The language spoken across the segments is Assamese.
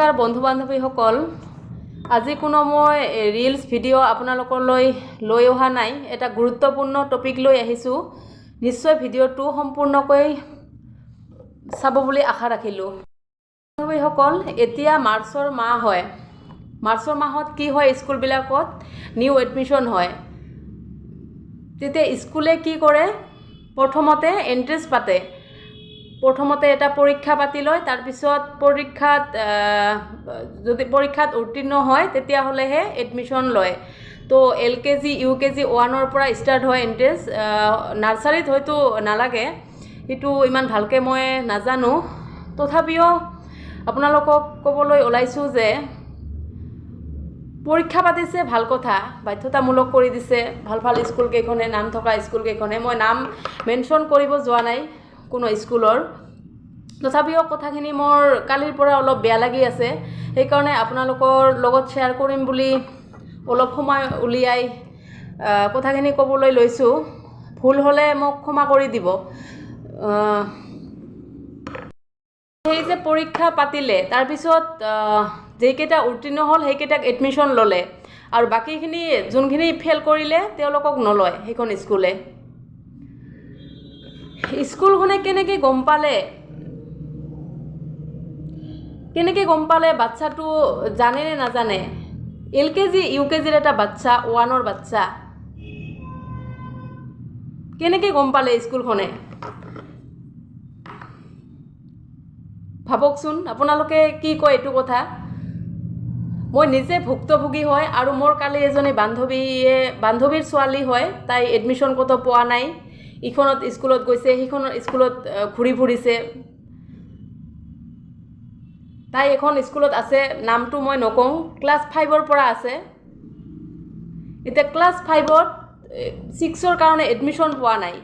নমস্কাৰ বন্ধু বান্ধৱীসকল, আজি কোনো মই ৰিলছ ভিডিঅ' আপোনালোকলৈ লৈ অহা নাই। এটা গুৰুত্বপূৰ্ণ টপিক লৈ আহিছোঁ। নিশ্চয় ভিডিঅ'টো সম্পূৰ্ণকৈ চাব বুলি আশা ৰাখিলোঁ। বান্ধৱীসকল, এতিয়া মাৰ্চৰ মাহ হয়। মাৰ্চৰ মাহত কি হয়, স্কুলবিলাকত নিউ এডমিশ্যন হয়। তেতিয়া স্কুলে কি কৰে, প্ৰথমতে এণ্ট্ৰেন্স পাতে। প্ৰথমতে এটা পৰীক্ষা পাতি লয়, তাৰপিছত যদি পৰীক্ষাত উত্তীৰ্ণ হয় তেতিয়াহ'লেহে এডমিশ্যন লয়। তো LKG UKG 1ৰ পৰা ষ্টাৰ্ট হয় এণ্ট্ৰেন্স। নাৰ্চাৰীত হয়তো নালাগে, সেইটো ইমান ভালকৈ মই নাজানো। তথাপিও আপোনালোকক ক'বলৈ ওলাইছোঁ যে পৰীক্ষা পাতিছে, ভাল কথা, বাধ্যতামূলক কৰি দিছে ভাল ভাল স্কুলকেইখনে, নাম থকা স্কুলকেইখনে। মই নাম মেনশ্যন কৰিব যোৱা নাই কোনো স্কুলৰ। তথাপিও কথাখিনি মোৰ কালিৰ পৰা অলপ বেয়া লাগি আছে, সেইকাৰণে আপোনালোকৰ লগত শ্বেয়াৰ কৰিম বুলি অলপ সময় উলিয়াই কথাখিনি ক'বলৈ লৈছোঁ। ভুল হ'লে মোক ক্ষমা কৰি দিব। সেই যে পৰীক্ষা পাতিলে, তাৰপিছত যিকেইটা উত্তীৰ্ণ হ'ল সেইকেইটাক এডমিশ্যন ল'লে, আৰু বাকীখিনি যোনখিনি ফেইল কৰিলে তেওঁলোকক নলয় সেইখন স্কুলে। স্কুলখনে কেনেকৈ গম পালে বাচ্চাটো জানে নে নাজানে? LKG UKGৰ এটা বাচ্চা, 1ৰ বাচ্চা, কেনেকৈ গম পালে স্কুলখনে? ভাবকচোন, আপোনালোকে কি কয় এইটো কথা? মই নিজে ভুক্তভোগী হয়, আৰু মোৰ কালি এজনী বান্ধৱীৰ ছোৱালী হয়, তাই এডমিশ্যন ক'তো পোৱা নাই। ইখনত স্কুলত গৈছে, সিখনৰ স্কুলত ঘূৰি ফুৰিছে। তাই এখন স্কুলত আছে, নামটো মই নকওঁ, ক্লাছ 5ৰ পৰা আছে। এতিয়া ক্লাছ 5ত 6ৰ কাৰণে এডমিশ্যন পোৱা নাই।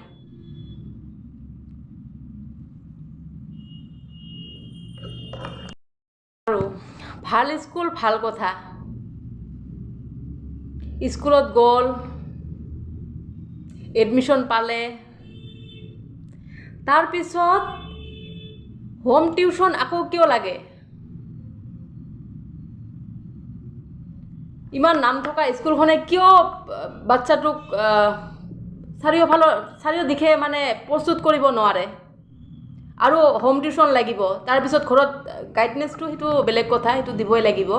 আৰু ভাল স্কুল, ভাল কথা। স্কুলত গ'ল, এডমিশ্যন পালে, তাৰপিছত হোম টিউশ্যন আকৌ কিয় লাগে? ইমান নাম থকা স্কুলখনে কিয় বাচ্চাটোক চাৰিওদিশে মানে প্ৰস্তুত কৰিব নোৱাৰে? আৰু হোম টিউশ্যন লাগিব, তাৰপিছত ঘৰত গাইডনেছটো সেইটো বেলেগ কথা, সেইটো দিবই লাগিব।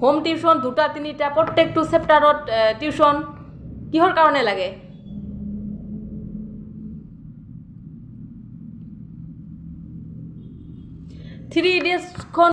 হোম টিউশ্যন 2টা 3টা প্ৰত্যেকটো চেপ্টাৰত টিউশ্যন কিহৰ কাৰণে লাগে? 3 Idiotsখন